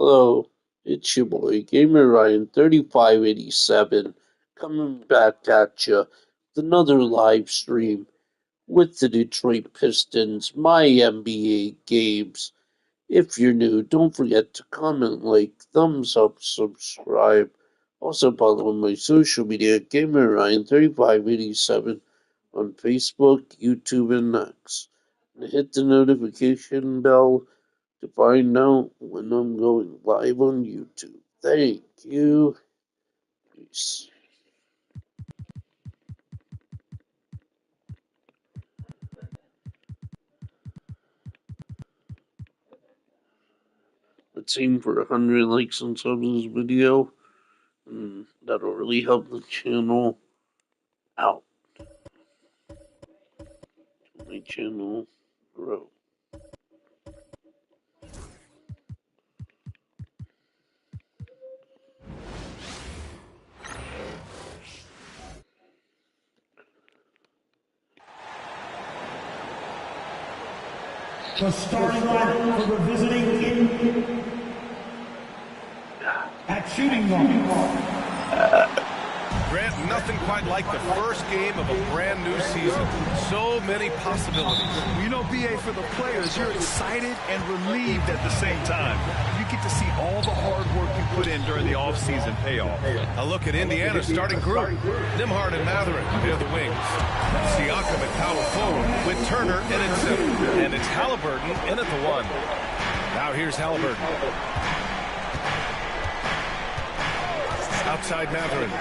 Hello, it's your boy Gamer Ryan 3587 coming back at you with another live stream with the Detroit Pistons, my NBA games. If you're new, don't forget to comment, like, thumbs up, subscribe. Also follow my social media Gamer Ryan 3587 on Facebook, YouTube, and X. And hit the notification bell to find out when I'm going live on YouTube. Thank you. Peace. Let's aim for 100 likes and subs in this video, and that'll really help the channel out. My channel grow. The starting lineup for the visiting team at shooting guard. Grant, nothing quite like the first game of a brand new season. So many possibilities. You know, BA, for the players, you're excited and relieved at the same time. You get to see all the hard work you put in during the offseason payoff. A look at Indiana's starting group. Nembhard and Mathurin near the wings. Siakam at power forward with Turner in at center. And it's Halliburton in at the one. Now here's Halliburton. Outside Mathurin.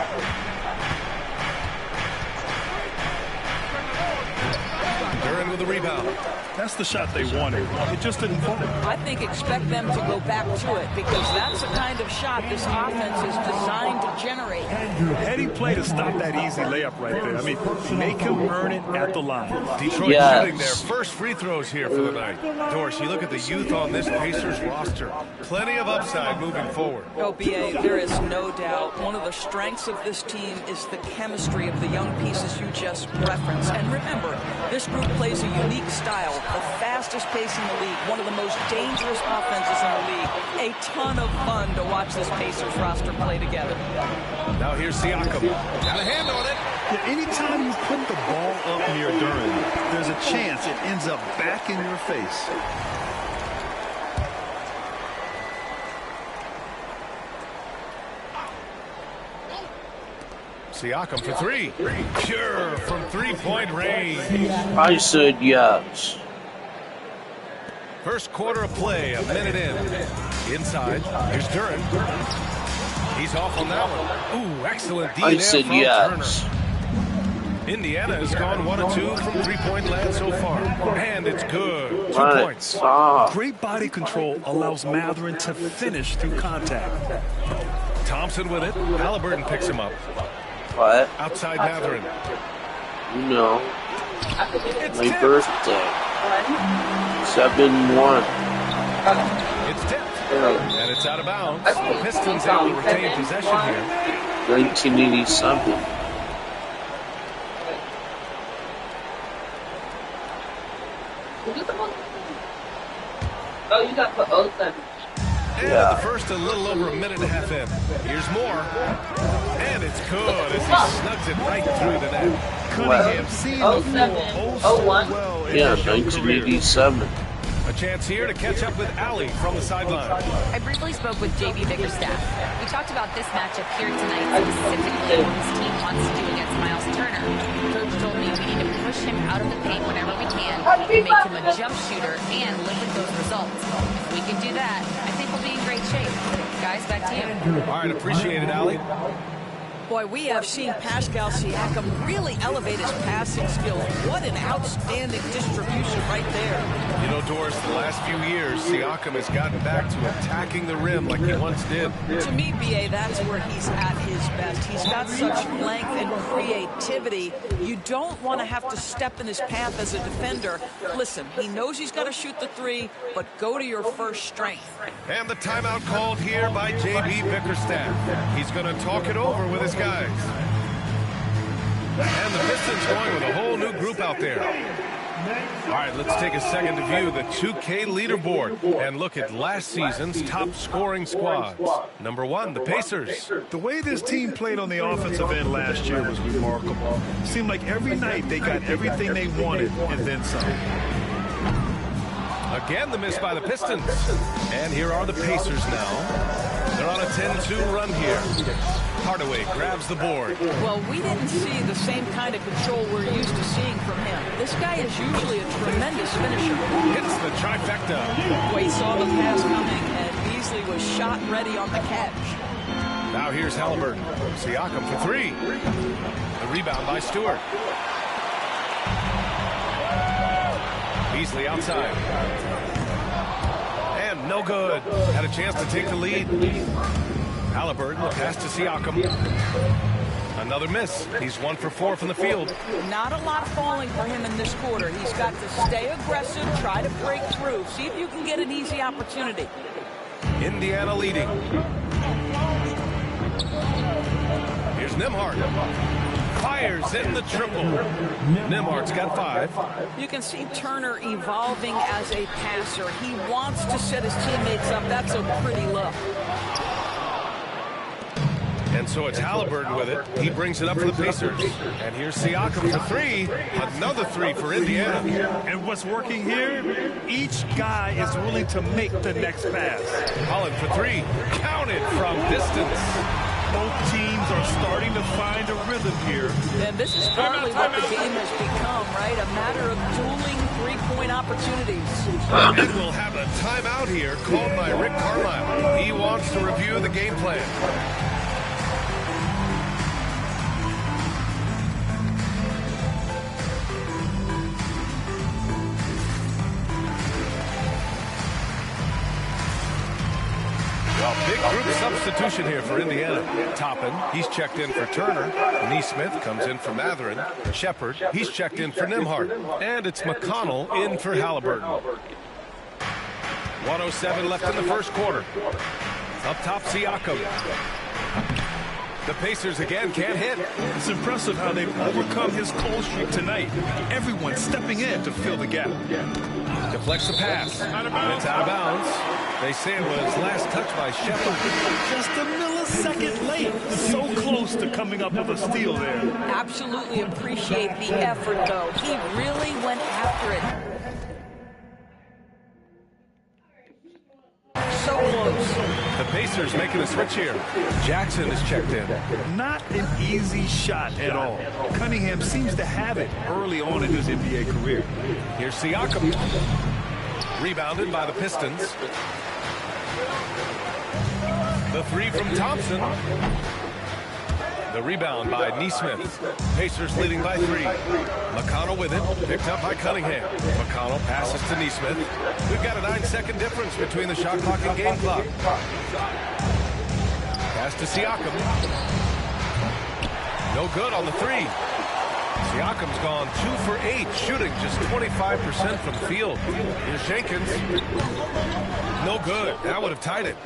Duran with the rebound. That's the shot they wanted. It just didn't fall. I think expect them to go back to it because that's the kind of shot this offense is designed to generate. Heady play to stop that easy layup right there. I mean, make him earn it at the line. Detroit shooting their first free throws here for the night. Doris, you look at the youth on this Pacers roster. Plenty of upside moving forward. Oh, BA, there is no doubt. One of the strengths of this team is the chemistry of the young pieces you just referenced. And remember, this group plays a unique style, the fastest pace in the league, one of the most dangerous offenses in the league. A ton of fun to watch this Pacers roster play together. Now here's Siakam. Got a hand on it. Yeah, anytime you put the ball up near Duran, there's a chance it ends up back in your face. Siakam for three. Pure from three-point range. I said yes. First quarter of play, a minute in. Inside, here's Duran. He's off on that one. Ooh, excellent D I there said from yes. Turner. Indiana has gone 1 of 2 from three-point land so far. And it's good. 2 points. Great body control allows Mathurin to finish through contact. Thompson with it. Halliburton picks him up. What? Outside Mathurin. You know, It's my tipped. birthday. 7-1. It's tipped. And it's out of bounds. The Pistons able to retain possession here. 1987. Oh, you got to put 07. And the first a little over a minute and a half in. Here's more. And it's good as he snugs it right through the net. Cunningham seen the 07, floor so 01. well in Yeah, his young career. 1987. A chance here to catch up with Allie from the sideline. I briefly spoke with JB Bickerstaff. We talked about this matchup here tonight, specifically what his team wants to do against Miles Turner. Coach told me we need to push him out of the paint whenever we can, make him a jump shooter, and limit those results. If we can do that, I think we'll be in great shape. Guys, back to you. All right, appreciate it, Allie. Boy, we have seen Pascal Siakam really elevate his passing skills. What an outstanding distribution right there. You know, Doris, the last few years, Siakam has gotten back to attacking the rim like he once did. To me, BA, that's where he's at his best. He's got such length and creativity. You don't want to have to step in his path as a defender. Listen, he knows he's got to shoot the three, but go to your first strength. And the timeout called here by JB Bickerstaff. He's going to talk it over with his guys. And the Pistons going with a whole new group out there. All right, let's take a second to view the 2K leaderboard and look at last season's top scoring squads. Number 1, the Pacers. The way this team played on the offensive end last year was remarkable. Seemed like every night they got everything they wanted and then some. Again, the miss by the Pistons. And here are the Pacers now. They're on a 10-2 run here. Hardaway grabs the board. Well, we didn't see the same kind of control we're used to seeing from him. This guy is usually a tremendous finisher. Hits the trifecta. Well, he saw the pass coming, and Beasley was shot ready on the catch. Now here's Halliburton. Siakam for 3. The rebound by Stewart. Beasley outside. And no good. Had a chance to take the lead. Halliburton, the pass to Siakam. Another miss. He's 1 for 4 from the field. Not a lot falling for him in this quarter. He's got to stay aggressive, try to break through. See if you can get an easy opportunity. Indiana leading. Here's Nembhard. Fires in the triple. Nembhard's got 5. You can see Turner evolving as a passer. He wants to set his teammates up. That's a pretty look. And so it's Halliburton with it. He brings it up for the Pacers. And here's Siakam for 3. Another 3 for Indiana. And what's working here? Each guy is willing to make the next pass. Holland for 3. Counted from distance. Both teams are starting to find a rhythm here. And this is partly what the game has become, right? A matter of dueling three-point opportunities. And we'll have a timeout here called by Rick Carlisle. He wants to review the game plan. Well, big group substitution here for Indiana. Toppin, he's checked in for Turner. Neesmith comes in for Mathurin. Shepard, he's checked in for Nembhard. And it's McConnell in for Halliburton. 1:07 left in the first quarter. Up top, Siakam. The Pacers again can't hit. It's impressive how they've overcome his cold streak tonight. Everyone stepping in to fill the gap. Deflects the pass. And it's out of bounds. They say it was last touched by Shepard. Just a millisecond late. So close to coming up with a steal there. Absolutely appreciate the effort, though. He really went after it. So close. The Pacers making a switch here. Jackson is checked in. Not an easy shot at all. Cunningham seems to have it early on in his NBA career. Here's Siakam. Rebounded by the Pistons. The 3 from Thompson. The rebound by Neesmith. Pacers leading by 3. McConnell with it. Picked up by Cunningham. McConnell passes to Neesmith. We've got a 9-second difference between the shot clock and game clock. Pass to Siakam. No good on the 3. Siakam's gone 2 for 8, shooting just 25% from the field. Here's Jenkins. No good. That would have tied it.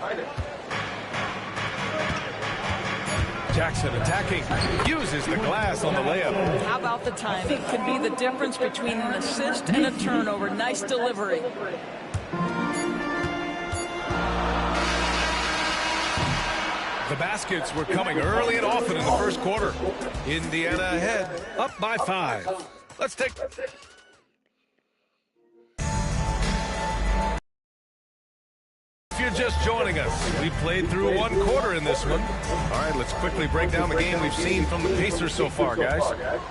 Jackson attacking. Uses the glass on the layup. How about the timing? Could be the difference between an assist and a turnover. Nice delivery. The baskets were coming early and often in the first quarter. Indiana ahead, up by 5. Let's take... If you're just joining us, we played through 1 quarter in this one. All right, let's quickly break down the game we've seen from the Pacers so far, guys.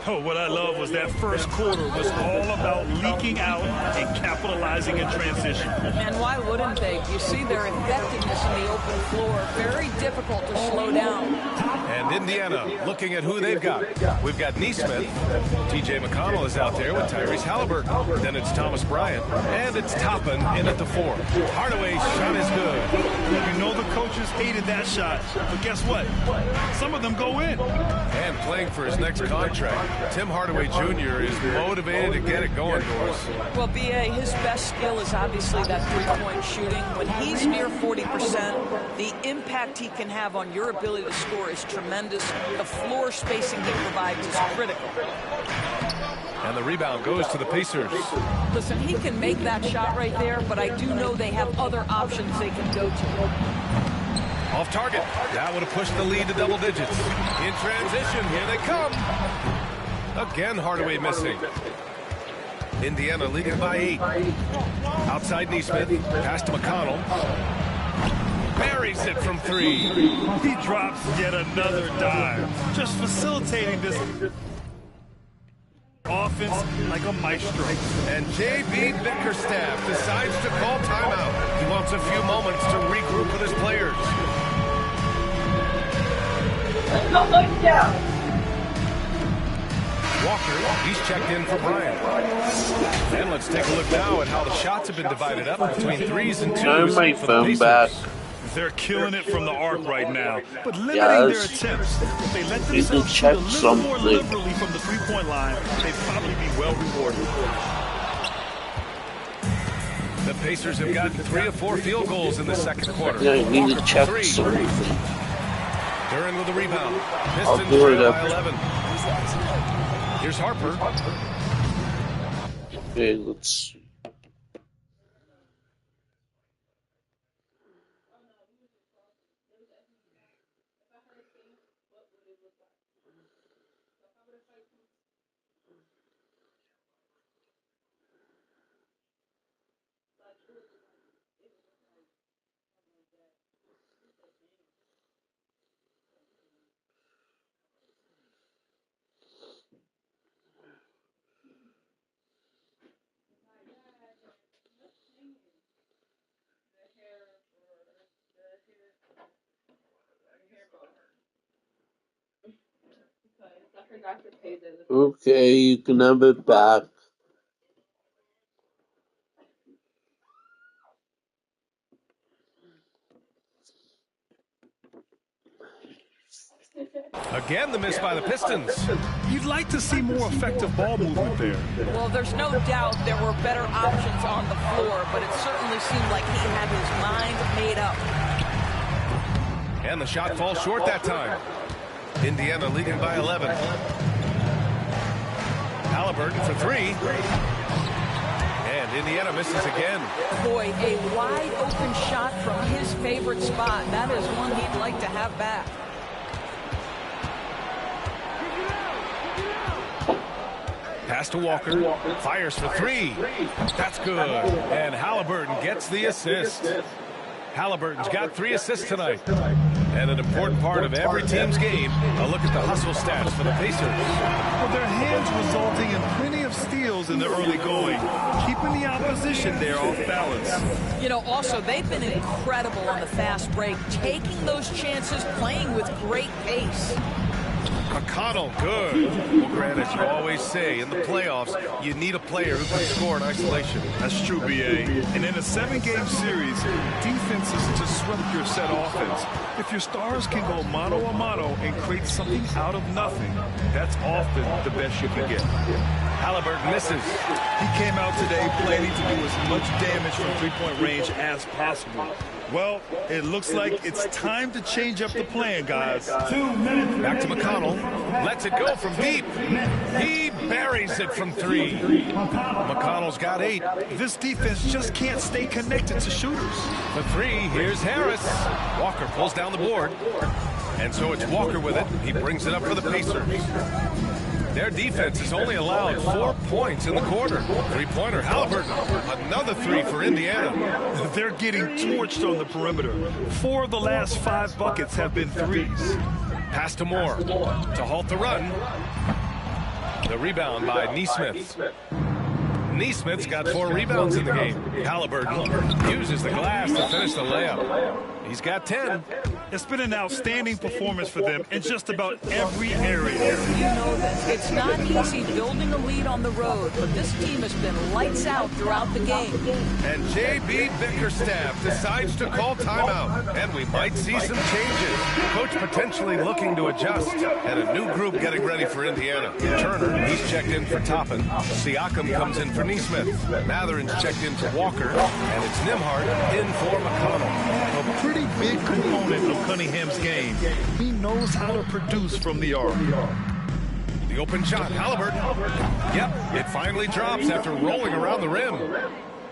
Oh, what I love was that first quarter was all about leaking out and capitalizing in transition. And why wouldn't they? You see their effectiveness in the open floor. Very difficult to slow down. And Indiana looking at who they've got. We've got Neesmith. TJ McConnell is out there with Tyrese Halliburton. Then it's Thomas Bryant. And it's Toppin in at the 4. Hardaway's shot is good. You know the coaches hated that shot, but guess what? Some of them go in. And playing for his next contract, Tim Hardaway Jr. is motivated to get it going, Doris. Well, B.A., his best skill is obviously that three-point shooting. When he's near 40%, the impact he can have on your ability to score is tremendous. tremendous. The floor spacing he provides is critical. And the rebound goes to the Pacers. Listen, he can make that shot right there, but I do know they have other options they can go to. Off target. That would have pushed the lead to double digits. In transition, here they come. Again, Hardaway missing. Indiana leading by 8. Outside Neesmith. Pass to McConnell. Buries it from 3. He drops yet another dive. Just facilitating this offense like a maestro. And J.B. Bickerstaff decides to call timeout. He wants a few moments to regroup with his players. Walker, he's checked in for Bryant. And let's take a look now at how the shots have been divided up between 3s and 2s. Turn my phone back. They're killing it from the arc right now, but limiting their attempts. If they let themselves shoot a little more liberally from the three-point line, they'd probably be well rewarded. The Pacers have gotten 3 of 4 field goals in the second quarter. Yeah, I need to check Three. something. Duran with the rebound. I'll Pistons do it trail by after. 11. Here's Harper. Okay, let's see. Okay, you can have it back. Again, the miss by the Pistons. You'd like to see more effective ball movement there. Well, there's no doubt there were better options on the floor, but it certainly seemed like he had his mind made up. And the shot falls short that time. Indiana leading by 11. Halliburton for 3. And Indiana misses again. Boy, a wide open shot from his favorite spot. That is one he'd like to have back. Pass to Walker. Fires for 3. That's good. And Halliburton gets the assist. Halliburton's got 3 assists tonight. And an important part of every team's game, a look at the hustle stats for the Pacers. Well, their hands resulting in plenty of steals in the early going, keeping the opposition there off balance. You know, also, they've been incredible on the fast break, taking those chances, playing with great pace. McConnell, good. Well, Grant, as you always say, in the playoffs, you need a player who can score in isolation. That's true, B.A. And in a 7-game series, defense is to swim your set offense. If your stars can go mano-a-mano and create something out of nothing, that's often the best you can get. Halliburton misses. He came out today planning to do as much damage from three-point range as possible. Well, it looks like it's time to change up the plan, guys. 2 minutes. Back to McConnell. Lets it go from deep. He buries it from 3. McConnell's got 8. This defense just can't stay connected to shooters. For 3, here's Harris. Walker pulls down the board. And so it's Walker with it. He brings it up for the Pacers. Their defense has only allowed 4 points in the quarter. Three-pointer, Halliburton. Another 3 for Indiana. They're getting torched on the perimeter. 4 of the last 5 buckets have been threes. Pass to Moore to halt the run. The rebound by Neesmith. Neesmith's got 4 rebounds in the game. Halliburton uses the glass to finish the layup. He's got 10. It's been an outstanding performance for them in just about every area. You know this. It's not easy building a lead on the road, but this team has been lights out throughout the game. And J.B. Bickerstaff decides to call timeout. And we might see some changes. Coach potentially looking to adjust. And a new group getting ready for Indiana. Turner, he's checked in for Toppin. Siakam comes in for Neesmith. Matherin's checked in for Walker. And it's Nembhard in for McConnell. A pretty big component of Cunningham's game. He knows how to produce from the arc. The open shot, Halliburton. Yep, it finally drops after rolling around the rim.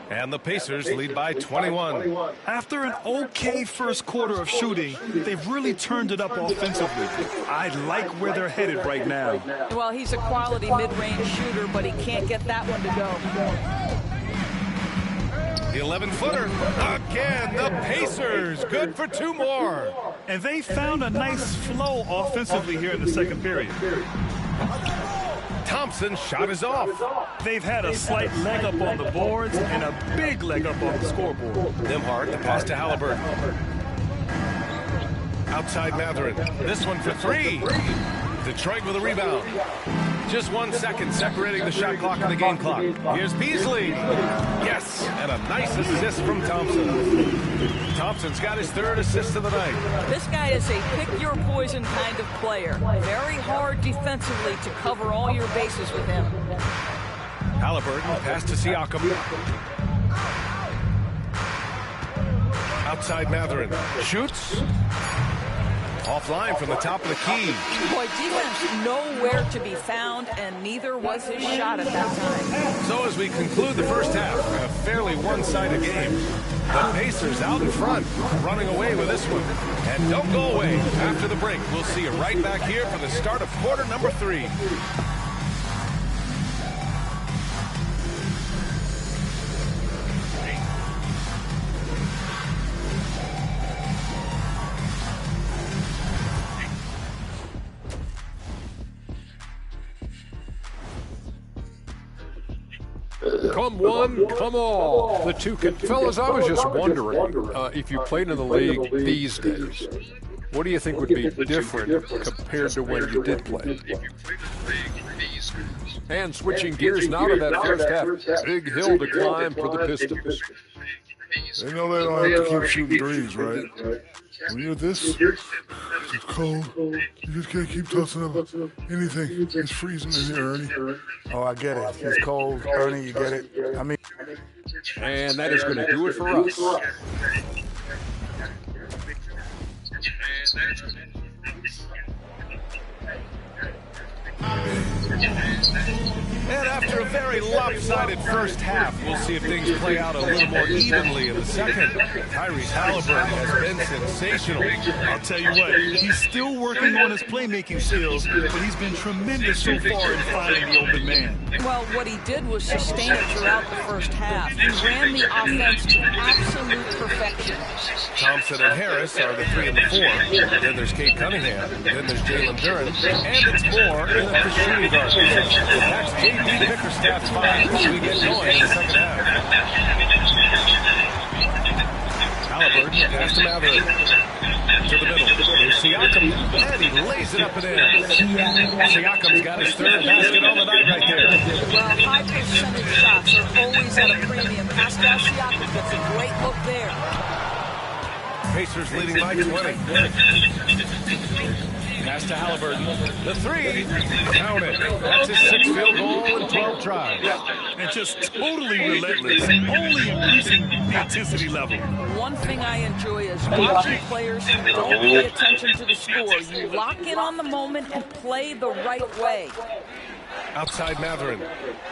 And the Pacers lead by 21. After an okay first quarter of shooting, they've really turned it up offensively. I like where they're headed right now. Well, he's a quality mid-range shooter, but he can't get that one to go. The 11-footer. Again, the Pacers. Good for 2 more. And they found a nice flow offensively here in the second period. Thompson's shot is off. They've had a slight leg up on the boards and a big leg up on the scoreboard. Nembhard, the pass to Halliburton. Outside Mathurin. This one for 3. Detroit with a rebound. Just 1 second separating the shot clock and the game clock. Here's Beasley. Yes, and a nice assist from Thompson. Thompson's got his 3rd assist of the night. This guy is a pick-your-poison kind of player. Very hard defensively to cover all your bases with him. Halliburton, pass to Siakam. Outside Mathurin. Shoots. Offline from the top of the key. Boy, defense nowhere to be found, and neither was his shot at that time. So as we conclude the first half, a fairly one-sided game. The Pacers out in front, running away with this one. And don't go away. After the break, we'll see you right back here for the start of quarter number 3. Come one, come all. The two fellas, I was just wondering if you played in the league these days, what do you think would be different compared to when you did play? And switching gears now to that first half, big hill to climb for the Pistons. They know they don't have to keep shooting threes, right? When you're this, it's cold. You just can't keep tossing up anything. It's freezing in here, Ernie. Oh, I get it. It's cold. Ernie, you get it. I mean... And that is going to do it for us. And after a very lopsided first half, we'll see if things play out a little more evenly in the second. Tyrese Halliburton has been sensational. I'll tell you what, he's still working on his playmaking skills, but he's been tremendous so far in finding the open man. Well, what he did was sustain it throughout the first half. He ran the offense to absolute perfection. Thompson and Harris are the 3 and the 4. Then there's Kate Cunningham. Then there's Jalen Duren. And it's more in the shooting guard. That's J.D. Bickerstaff's 5 as we get going in the second half. Halliburton, pass to Mathurin. To the middle. There's Siakam, and he lays it up and in. Siakam's got his 3rd basket on the night right there. Well, high percentage shots are always at a premium. Pascal Siakam gets a great look there. Pacers leading by 20. Pass to Halliburton. The 3. Count it. That's his 6th field goal in 12 tries. And just totally relentless, only increasing the intensity level. One thing I enjoy is watching players who don't pay attention to the score. You lock in on the moment and play the right way. Outside Mathurin.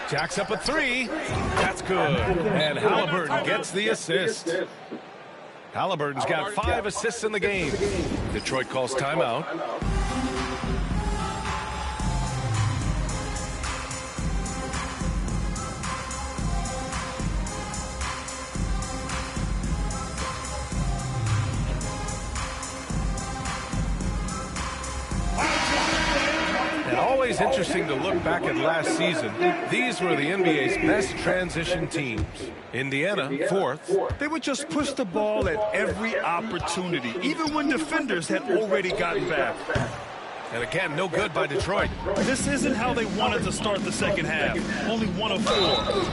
Jacks up a 3. That's good. And Halliburton gets the assist. Halliburton's got 5 assists in the game. Detroit calls timeout. Always interesting to look back at last season. These were the NBA's best transition teams. Indiana, 4th. They would just push the ball at every opportunity, even when defenders had already gotten back. And again, no good by Detroit. This isn't how they wanted to start the second half. Only 1 of 4.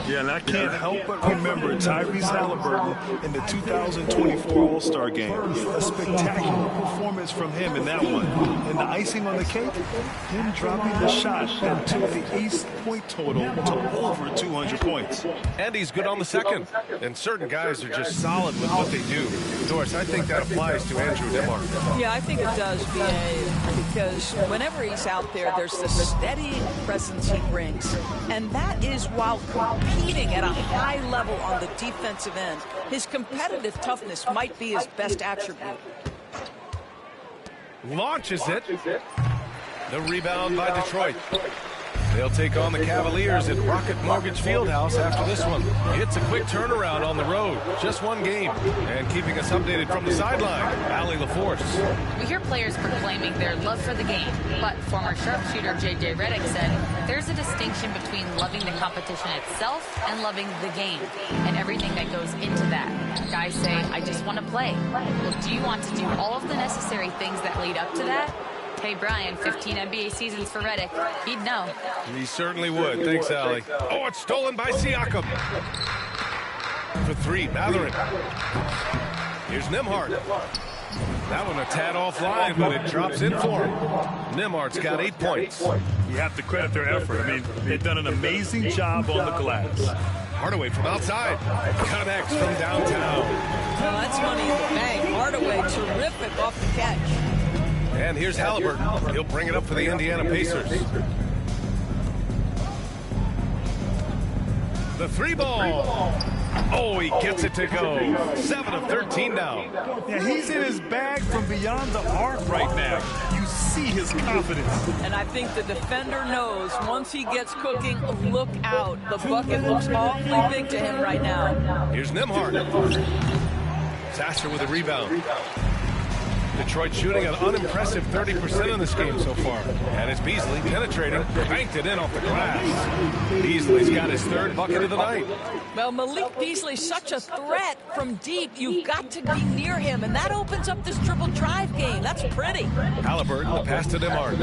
Yeah, and I can't help but remember Tyrese Halliburton in the 2024 All-Star Game. A spectacular performance from him in that one. And the icing on the cake, him dropping the shot that took the East point total to over 200 points. points. And he's good on the second. And certain guys are just solid with what they do. Doris, I think that applies to Andrew Nembhard. Yeah, I think it does, B.A., because whenever he's out there, there's the steady presence he brings. And that is while competing at a high level on the defensive end. His competitive toughness might be his best attribute. Launches it. The rebound by Detroit. They'll take on the Cavaliers at Rocket Mortgage Fieldhouse after this one. It's a quick turnaround on the road. Just one game. And keeping us updated from the sideline, Allie LaForce. We hear players proclaiming their love for the game, but former sharpshooter J.J. Redick said there's a distinction between loving the competition itself and loving the game and everything that goes into that. Guys say, I just want to play. Well, do you want to do all of the necessary things that lead up to that? Hey, Brian, 15 NBA seasons for Redick. He'd know. He certainly would. Thanks, Allie. Oh, it's stolen by Siakam. For three, Mathurin. Here's Nembhard. That one a tad offline, but it drops in for him. Nembhard's got 8 points. You have to credit their effort. I mean, they've done an amazing job on the glass. Hardaway from outside. Connects from downtown. Well, that's money in the bank. Hardaway, terrific off the catch. And here's Halliburton. He'll bring it up for the Indiana Pacers. The three ball. Oh, he gets it to go. 7 of 13 now. Yeah, he's in his bag from beyond the arc right now. You see his confidence. And I think the defender knows once he gets cooking, look out. The bucket looks awfully big to him right now. Here's Nembhard. Sasser with a rebound. Detroit shooting an unimpressive 30% in this game so far. And it's Beasley penetrating, banked it in off the glass. Beasley's got his third bucket of the night. Well, Malik Beasley's such a threat from deep. You've got to be near him, and that opens up this triple drive game. That's pretty. Halliburton, the pass to Nembhard.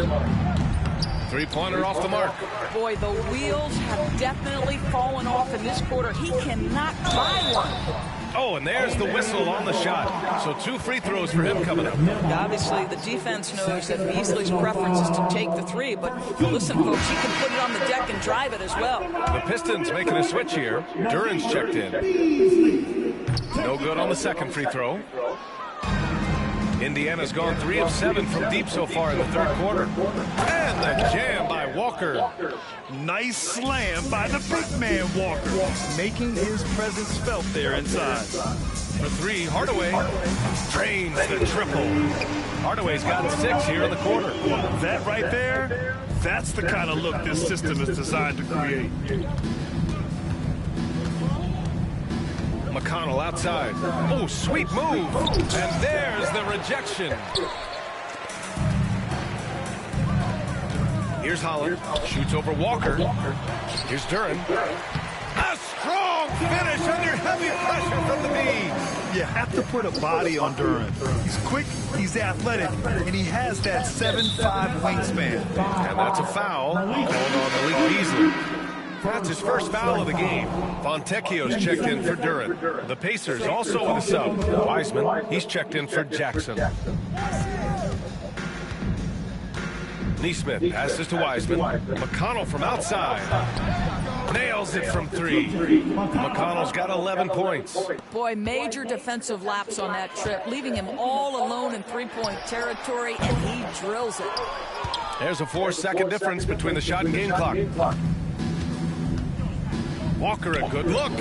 Three-pointer off the mark. Boy, the wheels have definitely fallen off in this quarter. He cannot buy one. Oh, and there's the whistle on the shot. So 2 free throws for him coming up. Obviously, the defense knows that Beasley's preference is to take the three, but listen, folks, he can put it on the deck and drive it as well. The Pistons making a switch here. Duran's checked in. No good on the second free throw. Indiana's gone 3 of 7 from deep so far in the third quarter. And the jam by Walker. Nice slam by the big man Walker, making his presence felt there inside. For 3, Hardaway drains the triple. Hardaway's got 6 here in the quarter. That right there, that's the kind of look this system is designed to create. McConnell outside. Oh, sweet move. And there's the rejection. Here's Holland. Shoots over Walker. Here's Duran. A strong finish under heavy pressure from the beat. You have to put a body on Duran. He's quick, he's athletic, and he has that 7'5" wingspan. And that's a foul called on Malik Beasley. That's his first foul of the game. Fontecchio's checked in for Duran. The Pacers also with a sub. Wiseman, he's checked in for Jackson. Neesmith passes to Wiseman. McConnell from outside. Nails it from 3. McConnell's got 11 points. Boy, major defensive lapse on that trip, leaving him all alone in three-point territory, and he drills it. There's a 4-second difference between the shot and game clock. Walker, a good look.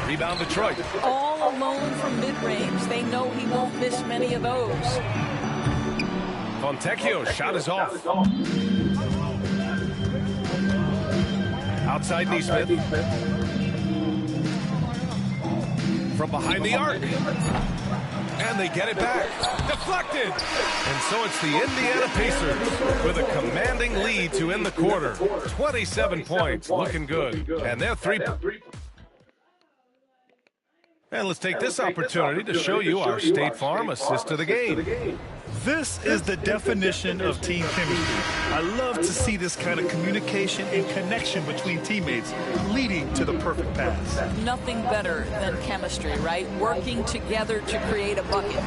Rebound Detroit. All alone from mid-range. They know he won't miss many of those. Fontecchio's shot is off. Outside Neesmith. From behind the arc. And they get it back. Deflected. And so it's the Indiana Pacers with a commanding lead to end the quarter. 27 points. Looking good. And they're 3. And let's take this opportunity to show you our State Farm assist to the game. This is the definition of team chemistry. I love to see this kind of communication and connection between teammates leading to the perfect pass. Nothing better than chemistry, right? Working together to create a bucket.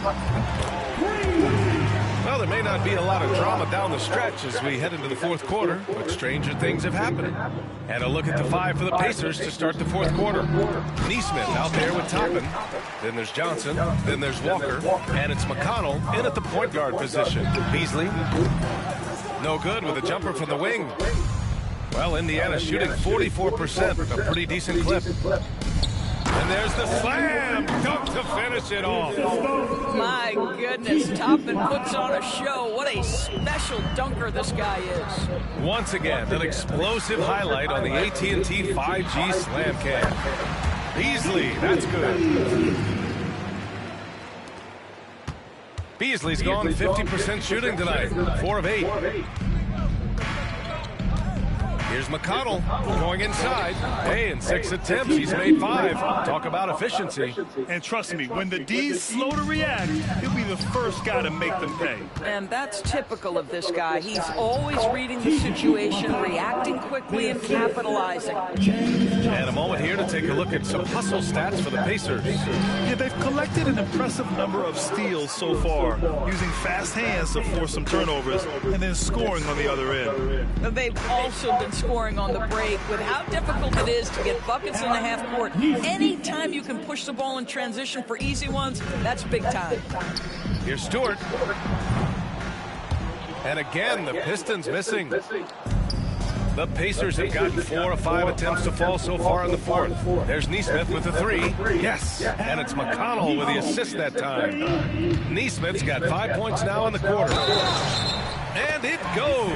Well, there may not be a lot of drama down the stretch as we head into the fourth quarter, but stranger things have happened. And a look at the 5 for the Pacers to start the fourth quarter. Neesmith out there with Toppin. Then there's Johnson. Then there's Walker. And it's McConnell in at the point guard position. Beasley. No good with a jumper from the wing. Well, Indiana shooting 44%. A pretty decent clip. And there's the slam dunk to finish it off. My goodness, Toppin puts on a show. What a special dunker this guy is. Once again, an explosive highlight on the AT&T 5G Slam Cam. Beasley, that's good. Beasley's gone 50% shooting tonight, 4 of 8. Here's McConnell going inside. Hey, in 6 attempts, he's made 5. Talk about efficiency. And trust me, when the D's slow to react, he'll be the first guy to make them pay. And that's typical of this guy. He's always reading the situation, reacting quickly, and capitalizing. And a moment here to take a look at some hustle stats for the Pacers. Yeah, they've collected an impressive number of steals so far, using fast hands to force some turnovers and then scoring on the other end. They've also been scoring on the break. With how difficult it is to get buckets in the half court, anytime you can push the ball in transition for easy ones, that's big time. Here's Stewart. And again, the Pistons missing. The Pacers have gotten 4 of 5 attempts to fall so far in the fourth. There's Neesmith with the 3. Yes, and it's McConnell with the assist that time. Neesmith's got 5 points now in the quarter. And it goes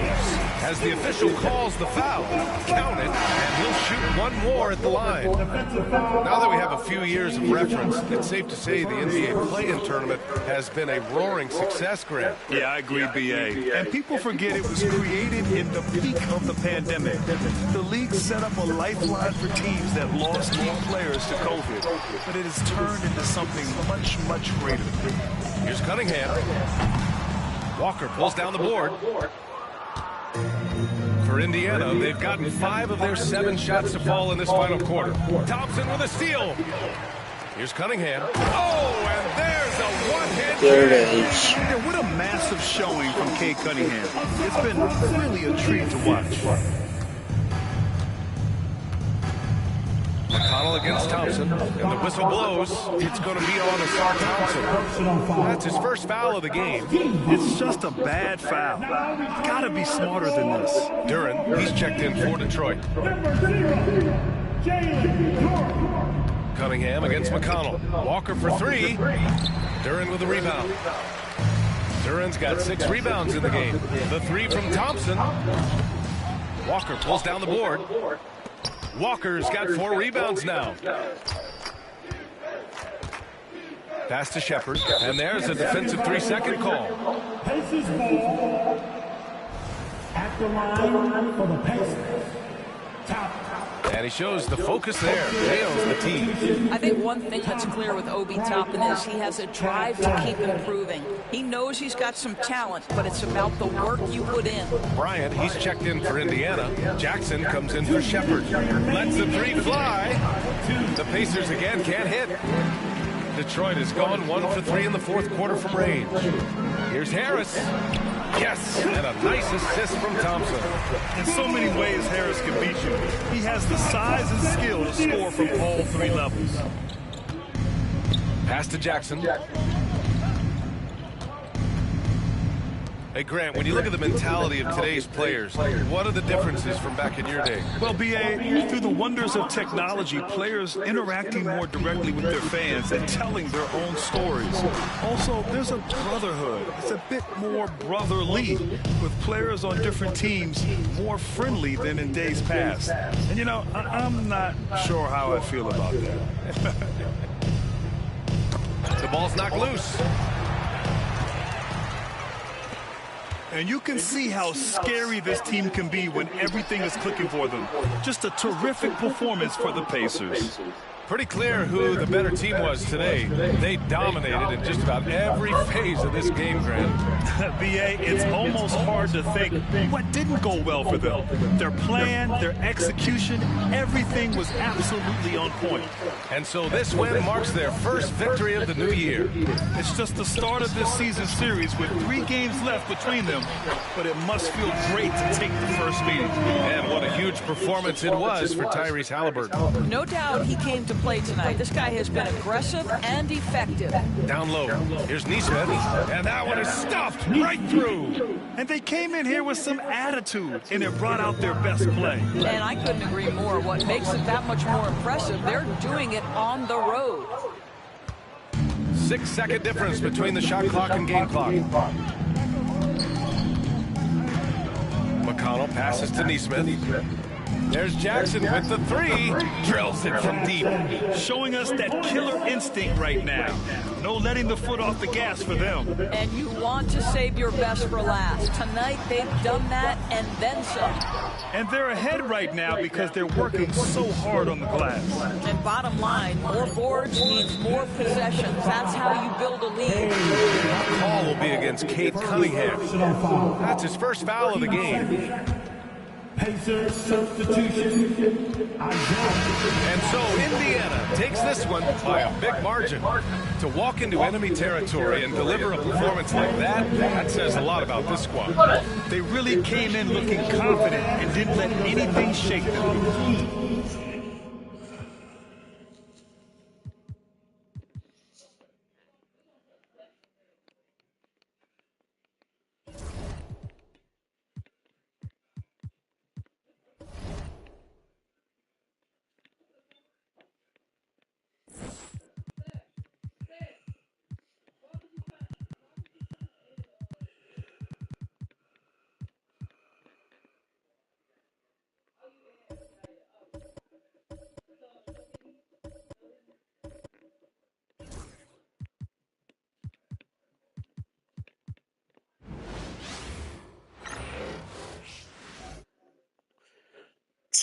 as the official calls the foul. Count it, and he'll shoot 1 more at the line. Now that we have a few years of reference, it's safe to say the NBA play-in tournament has been a roaring success, Grant. Yeah, I agree, B.A. And people forget it was created in the peak of the pandemic. The league set up a lifeline for teams that lost key players to COVID, but it has turned into something much, much greater. Here's Cunningham. Walker pulls down the board. For Indiana, they've gotten 5 of their 7 shots to fall in this final quarter. Thompson with a steal. Here's Cunningham. Oh, and there's a one-hit. There it is. Yeah, what a massive showing from Cade Cunningham. It's been really a treat to watch. McConnell against Thompson, and the whistle blows. It's going to be on Asar Thompson. That's his first foul of the game. It's just a bad foul. Gotta be smarter than this. Duren, he's checked in for Detroit. Cunningham against McConnell. Walker for 3. Duren with a rebound. Duren's got 6 rebounds in the game. The 3 from Thompson. Walker pulls down the board. Walker's got 4 rebounds now. Pass to Shepard, and there's a defensive 3-second call. Pacers ball at the line for the Pacers. Top. And he shows the focus there. Nails the team. I think one thing that's clear with Obi Toppin is he has a drive to keep improving. He knows he's got some talent, but it's about the work you put in. Bryant, he's checked in for Indiana. Jackson comes in for Shepard. Lets the 3 fly. The Pacers again can't hit. Detroit has gone 1 for 3 in the fourth quarter from range. Here's Harris. Yes, and a nice assist from Thompson. In so many ways, Harris can beat you. He has the size and skill to score from all 3 levels. Pass to Jackson. Hey, Grant, when you look at the mentality of today's players, what are the differences from back in your day? Well, B.A., through the wonders of technology, players interacting more directly with their fans and telling their own stories. Also, there's a brotherhood. It's a bit more brotherly, with players on different teams more friendly than in days past. And, you know, I'm not sure how I feel about that. The ball's knocked loose. And you can see how scary this team can be when everything is clicking for them. Just a terrific performance for the Pacers. Pretty clear who the better team was today. They dominated in just about every phase of this game, Grant. B.A., it's almost hard to think what didn't go well for them. Their plan, their execution, everything was absolutely on point. And so this win marks their first victory of the new year. It's just the start of this season series with 3 games left between them, but it must feel great to take the first meeting. And what a huge performance it was for Tyrese Halliburton. No doubt he came to play tonight. This guy has been aggressive and effective. Down low. Here's Neesmith. And that one is stuffed right through. And they came in here with some attitude, and it brought out their best play. And I couldn't agree more. What makes it that much more impressive, they're doing it on the road. 6-second difference between the shot clock and game clock. McConnell passes to Neesmith. There's Jackson with the 3. Drills it from deep. Showing us that killer instinct right now. No letting the foot off the gas for them. And you want to save your best for last. Tonight, they've done that and then some. And they're ahead right now because they're working so hard on the glass. And bottom line, more boards means more possessions. That's how you build a lead. The call will be against Cade Cunningham. That's his first foul of the game. Pacer substitution. And so Indiana takes this one by a big margin. To walk into enemy territory and deliver a performance like that, that says a lot about this squad. They really came in looking confident and didn't let anything shake them.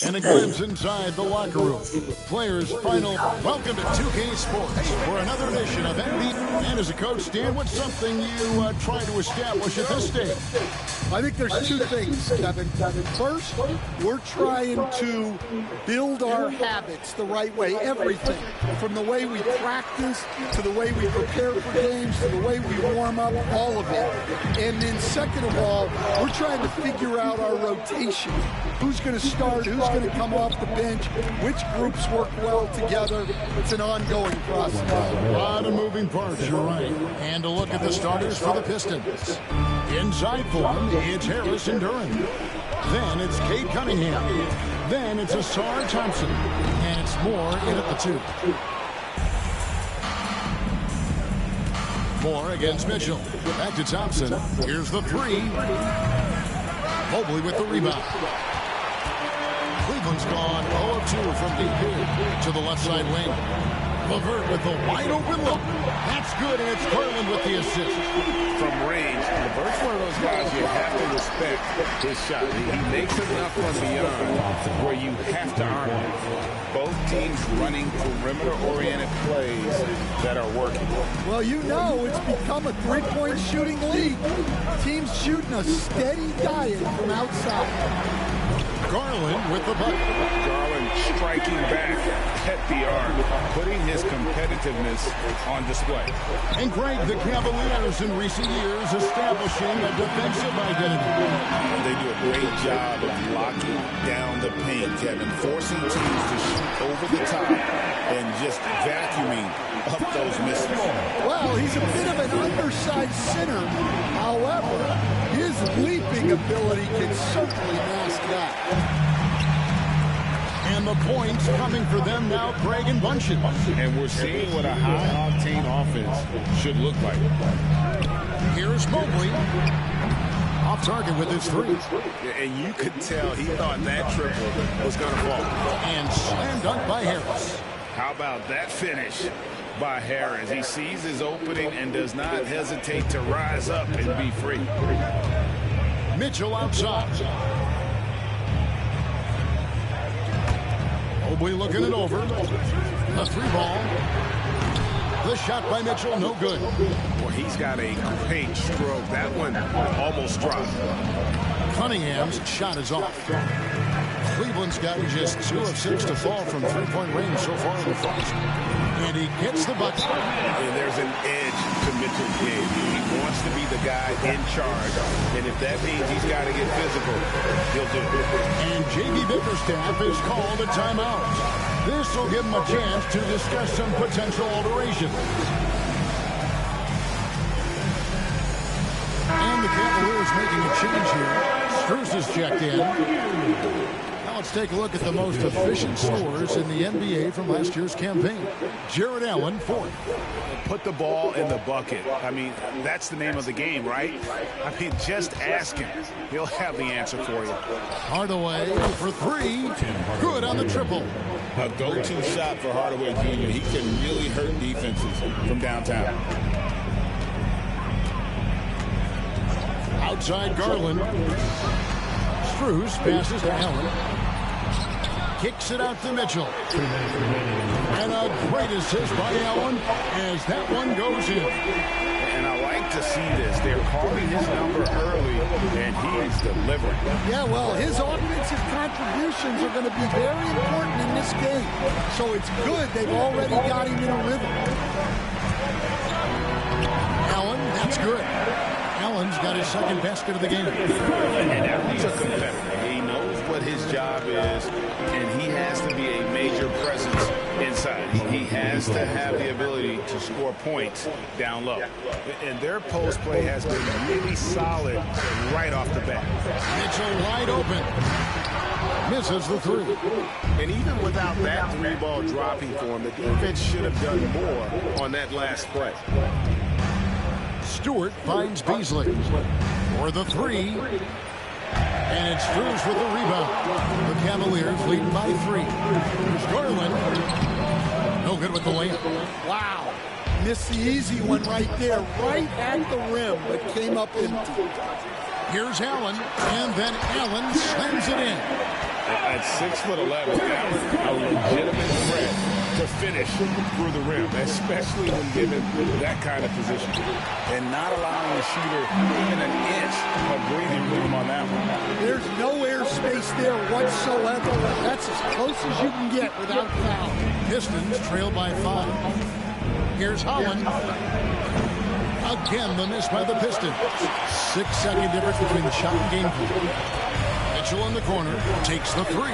And a glimpse inside the locker room. Players' final welcome to 2K Sports for another edition of NBA. And as a coach, Stan, what's something you try to establish at this stage? I think there's 2 things, Kevin. First, we're trying to build our habits the right way, everything. From the way we practice, to the way we prepare for games, to the way we warm up, all of it. And then second of all, we're trying to figure out our rotation. Who's going to start, who's going to come off the bench, which groups work well together. It's an ongoing process. A lot of moving parts, you're right. And a look at the starters for the Pistons. Inside form, it's Harris and Duran. Then it's Cade Cunningham. Then it's Asar Thompson. And it's Moore in at the 2. Moore against Mitchell. Back to Thompson. Here's the 3. Mobley with the rebound. Cleveland's gone 0 of 2 from deep here to the left side wing. LeVert with the wide open look. That's good, and it's Garland with the assist. From range, LeVert's one of those guys you have to respect his shot. He makes enough from beyond where you have to honor him. Both teams running perimeter-oriented plays that are working. Well, you know it's become a three-point shooting league. Teams shooting a steady diet from outside. Garland with the bucket. Garland striking back at the arc, putting his competitiveness on display. And Greg, the Cavaliers in recent years establishing a defensive identity. They do a great job of locking down the paint, Kevin, forcing teams to shoot over the top and just vacuuming up those misses. Well, he's a bit of an undersized center. However, his leaping ability can certainly mask that. And the points coming for them now, Craig and Bunchen. And we're seeing what a high-octane offense should look like. Here's Mobley. Off target with his 3. And you could tell he thought that triple was going to fall. And slam dunk by Harris. How about that finish by Harris? He sees his opening and does not hesitate to rise up and be free. Mitchell outside. Mobley looking it over. A 3-ball. The shot by Mitchell, no good. Well, he's got a great stroke. That one almost dropped. Cunningham's shot is off. Cleveland's gotten just 2 of 6 to fall from three-point range so far in the first. And he gets the bucket. And there's an edge to Mitchell's game. He wants to be the guy in charge. And if that means he's got to get physical, he'll do it. And J.B. Bickerstaff has called a timeout. This will give him a chance to discuss some potential alterations. And the Cavaliers making a change here. Strus is checked in. Now let's take a look at the most efficient scorers in the NBA from last year's campaign. Jared Allen, 4th. Put the ball in the bucket. I mean, that's the name of the game, right? I mean, just ask him. He'll have the answer for you. Hardaway for 3. Good on the triple. A go-to shot for Hardaway Jr. He can really hurt defenses from downtown. Outside Garland. Strus passes to Allen. Kicks it out to Mitchell. And a great assist by Allen as that one goes in. And I like to see this. They're calling his number early, and he is delivering. Yeah, well, his offensive contributions are going to be very important in this game. So it's good they've already got him in a rhythm. Allen, that's good. Allen's got his second basket of the game. And Allen's a competitor. He knows what his job is, and he has to be a major presence inside. He has to have the ability to score points down low. And their post play has been really solid right off the bat. Mitchell wide open. Misses the 3. And even without that 3-ball dropping for him, the defense should have done more on that last play. Stewart finds Beasley for the 3. And it's Strus with the rebound. The Cavaliers lead by 3. Here's Garland. No good with the layup. Wow. Missed the easy one right there, right at the rim, but came up empty. Here's Allen, and then Allen slams it in. At 6'11", Allen, a legitimate threat to finish through the rim, especially when given that kind of position. And not allowing the shooter even an inch of breathing room on that one. There's no airspace there whatsoever. That's as close as you can get without foul. Pistons trail by 5. Here's Holland. Again, the miss by the Pistons. 6-second difference between the shot and game plan. Mitchell in the corner takes the 3.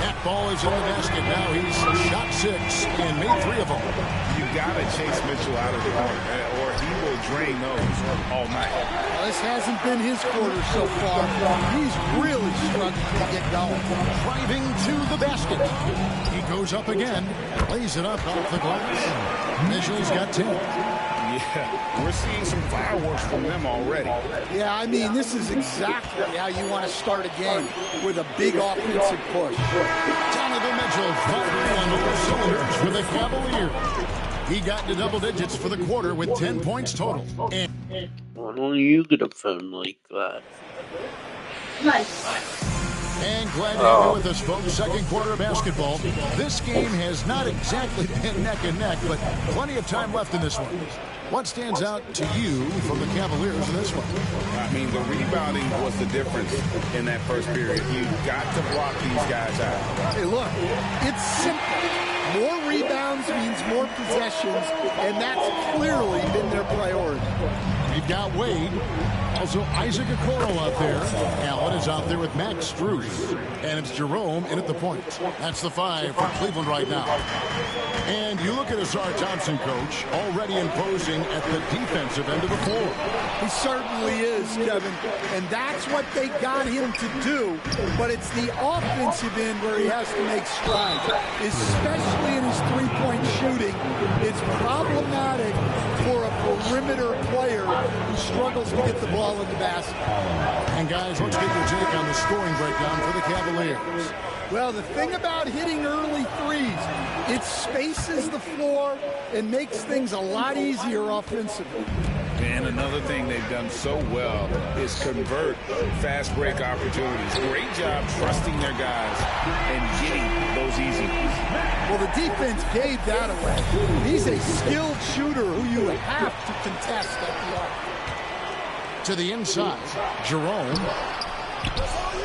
That ball is in the basket. Now he's shot 6 and made 3 of them. You got to chase Mitchell out of the corner, or he will drain those all night. Well, this hasn't been his quarter so far. He's really struggling to get going. Driving to the basket. He goes up again. Lays it up off the glass. Mitchell's got 10. Yeah, we're seeing some fireworks from them already. Yeah, I mean, this is exactly how you want to start a game, with a big offensive push. Donovan Mitchell firing on all cylinders for the Cavaliers. He got to double digits for the quarter with 10 points total. And why don't you get a phone like that? Nice. And glad to have you with us, folks. Second quarter of basketball. This game has not exactly been neck and neck, but plenty of time left in this one. What stands out to you from the Cavaliers in this one? I mean, the rebounding was the difference in that first period. You've got to block these guys out. Hey, look, it's simple. More rebounds means more possessions, and that's clearly been their priority. You've got Wade. Also, Isaac Okoro out there. Allen is out there with Max Strus. And it's Jerome in at the point. That's the 5 for Cleveland right now. And you look at Asar Thompson, coach, already imposing at the defensive end of the floor. He certainly is, Kevin. And that's what they got him to do. But it's the offensive end where he has to make strides, especially in his three-point shooting. It's problematic for a perimeter player who struggles to get the ball in the basket. And guys, let's get your take on the scoring breakdown for the Cavaliers. Well, the thing about hitting early threes, it spaces the floor and makes things a lot easier offensively. And another thing they've done so well is convert fast break opportunities. Great job trusting their guys and getting those easy ones. Well, the defense gave that away. He's a skilled shooter who you have to contest at the arc. To the inside, Jerome.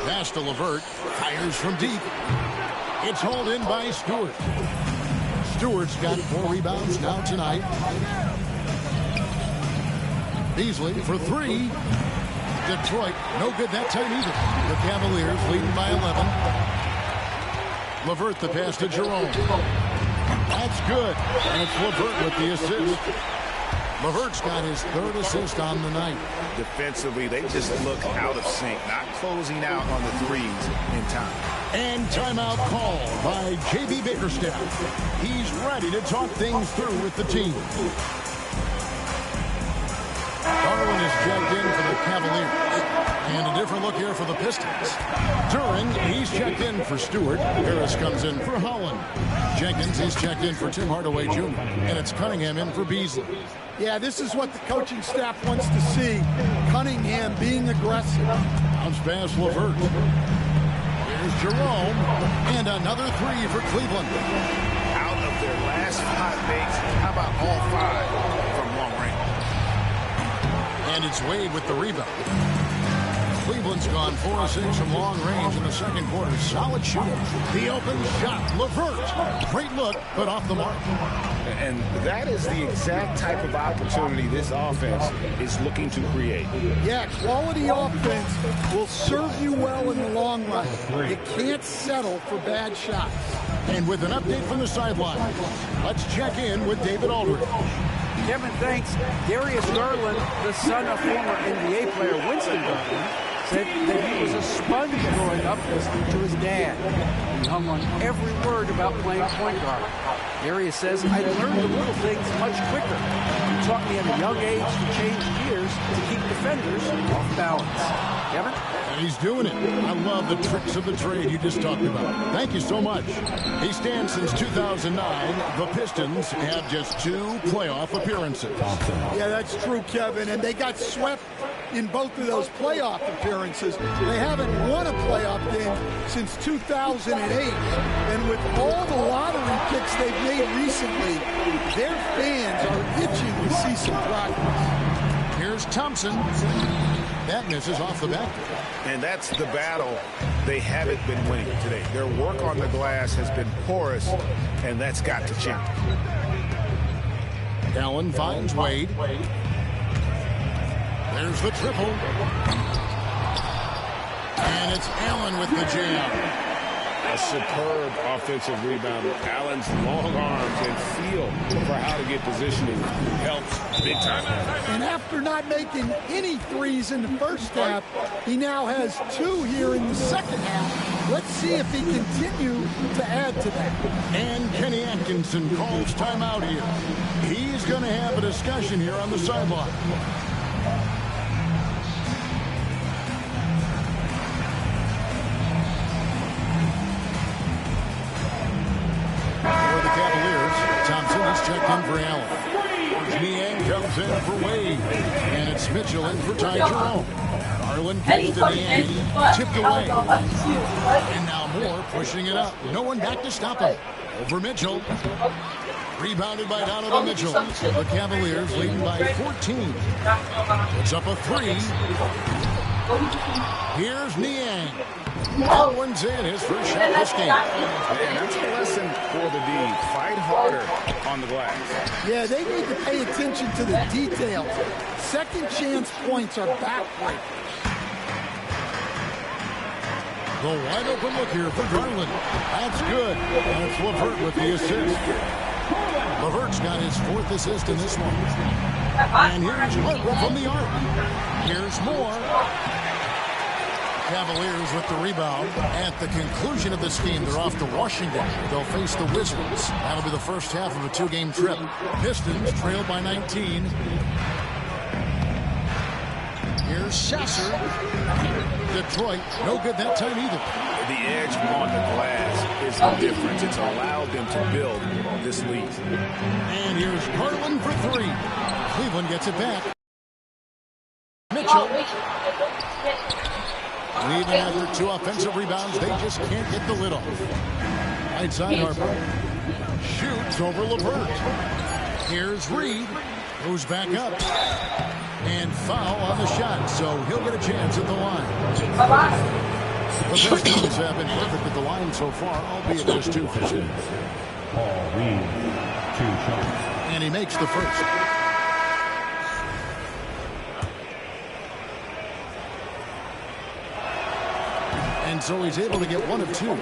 Pass to LeVert. Fires from deep. It's hauled in by Stewart. Stewart's got 4 rebounds now tonight. Beasley for 3. Detroit, no good that time either. The Cavaliers leading by 11. LeVert the pass to Jerome. That's good. And it's LeVert with the assist. LeVert's got his 3rd assist on the night. Defensively, they just look out of sync, not closing out on the threes in time. And timeout called by J.B. Bickerstaff. He's ready to talk things through with the team. Garland is checked in for the Cavaliers. And a different look here for the Pistons. Duran, he's checked in for Stewart. Harris comes in for Holland. Jenkins, he's checked in for Tim Hardaway Jr. And it's Cunningham in for Beasley. Yeah, this is what the coaching staff wants to see. Cunningham being aggressive. Bounce pass LeVert. Here's Jerome. And another 3 for Cleveland. Out of their last 5 makes, how about all 5 from long range? And it's Wade with the rebound. Cleveland's gone 4 of 6 from long range in the second quarter. Solid shooting. The open shot. LeVert. Great look, but off the mark. And that is the exact type of opportunity this offense is looking to create. Yeah, quality offense will serve you well in the long run. You can't settle for bad shots. And with an update from the sideline, let's check in with David Aldridge. Kevin, thanks. Darius Garland, the son of former NBA player Winston Garland, said that he was a sponge growing up listening to his dad. He hung on every word about playing point guard. Darius says, I learned the little things much quicker. He taught me at a young age to change gears to keep defenders off balance. Kevin? And he's doing it. I love the tricks of the trade you just talked about. Thank you so much. He stands since 2009. The Pistons have just 2 playoff appearances. Yeah, that's true, Kevin. And they got swept in both of those playoff appearances. They haven't won a playoff game since 2008. And with all the lottery picks they've made recently, their fans are itching to see some progress. Here's Thompson. That misses off the back. And that's the battle they haven't been winning today. Their work on the glass has been porous, and that's got to change. Allen finds Wade. There's the triple. And it's Allen with the jam. A superb offensive rebound. Allen's long arms and feel for how to get positioning helps big time. And after not making any threes in the first half, he now has 2 here in the second half. Let's see if he continue to add to that. And Kenny Atkinson calls timeout here. He's going to have a discussion here on the sideline. For the Cavaliers, Thompson is checked in for Allen. Niang comes in for Wade. And it's Mitchell in for Ty Jerome. Garland kicks to Niang. Tipped away. And now Moore pushing it up. No one back to stop him. Over Mitchell. Rebounded by Donovan Mitchell. The Cavaliers leading by 14. It's up a 3. Here's Niang. That one's in, his first shot this game. And that's a lesson for the D. Fight harder on the glass. Yeah, they need to pay attention to the details. Second chance points are backbreakers. The wide open look here for Garland. That's good. And it's LeVert with the assist. LeVert's got his 4th assist in this one. And here's Harper from the arc. Here's Moore. Cavaliers with the rebound. At the conclusion of this game, they're off to Washington. They'll face the Wizards. That'll be the first half of a 2-game trip. Pistons trailed by 19. Here's Sasser. Detroit, no good that time either. The edge on the glass is the difference. It's allowed them to build this lead. And here's Garland for 3. Cleveland gets it back. Mitchell. Even after 2 offensive rebounds, they just can't get the lid off. Right side, Harper. Shoots over LeVert. Here's Reed. Moves back up. And foul on the shot, so he'll get a chance at the line. The Pistons have been perfect at the line so far, albeit just 2 for 2. Paul Reed, 2 shots. And he makes the first. And so he's able to get 1 of 2.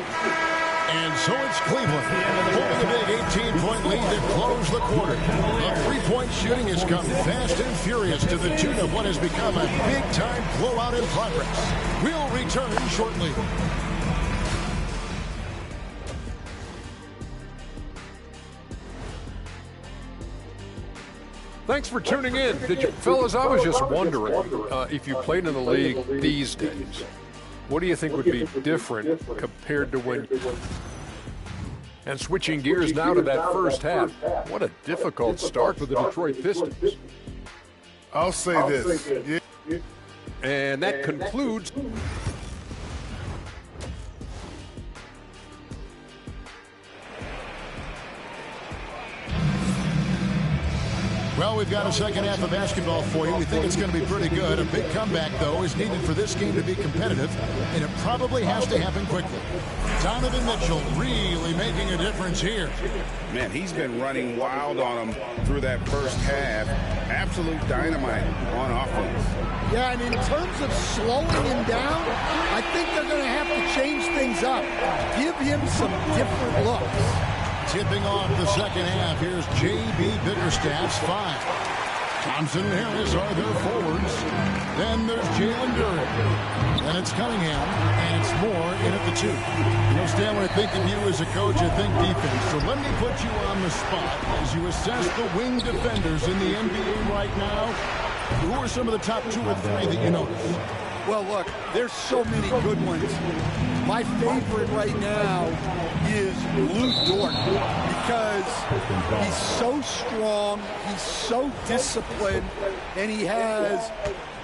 And so it's Cleveland holding a big 18-point lead to close the quarter. The three-point shooting has come fast and furious to the tune of what has become a big-time blowout in progress. We'll return shortly. Thanks for tuning in. Fellas, I was just wondering if you played in the league these days, what do you think would be different compared to when... And switching gears now to that first half, what a difficult start for the Detroit Pistons. I'll say this. Yeah. And that concludes... Well, we've got a second half of basketball for you. We think it's going to be pretty good. A big comeback, though, is needed for this game to be competitive, and it probably has to happen quickly. Donovan Mitchell really making a difference here. Man, he's been running wild on him through that first half. Absolute dynamite on offense. Yeah, and in terms of slowing him down, I think they're going to have to change things up. Give him some different looks. Tipping off the second half, here's J.B. Bickerstaff's 5. Thompson and Harris are their forwards. Then there's Jalen Duren. Then it's Cunningham, and it's Moore in at the 2. You know, Stan, when I think of you as a coach, I think defense. So let me put you on the spot as you assess the wing defenders in the NBA right now. Who are some of the top 2 or 3 that you notice? Well, look, there's so many good ones. My favorite right now is Lou Dort because he's so strong, he's so disciplined, and he has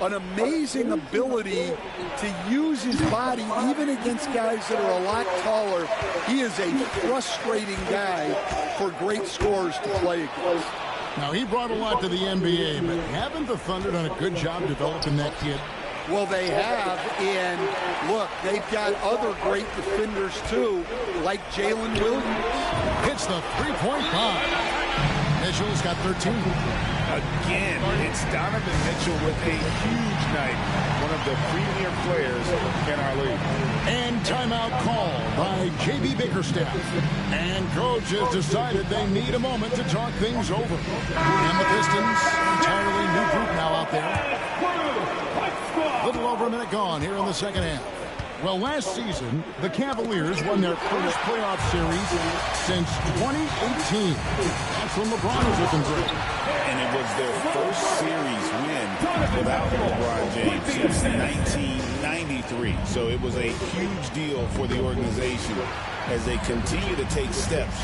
an amazing ability to use his body even against guys that are a lot taller. He is a frustrating guy for great scorers to play against. Now, he brought a lot to the NBA, but haven't the Thunder done a good job developing that kid? Well, they have, and look, they've got other great defenders, too, like Jalen Williams. Hits the three-point bomb. Mitchell's got 13. Again, it's Donovan Mitchell with a huge night, one of the premier players in our league. And timeout call by J.B. Bickerstaff. And coach has decided they need a moment to talk things over. And the Pistons, entirely new group now out there. Little over a minute gone here in the second half. Well, last season, the Cavaliers won their first playoff series since 2018. That's when LeBron was looking great. And it was their first series win without LeBron James since 1993. So it was a huge deal for the organization as they continue to take steps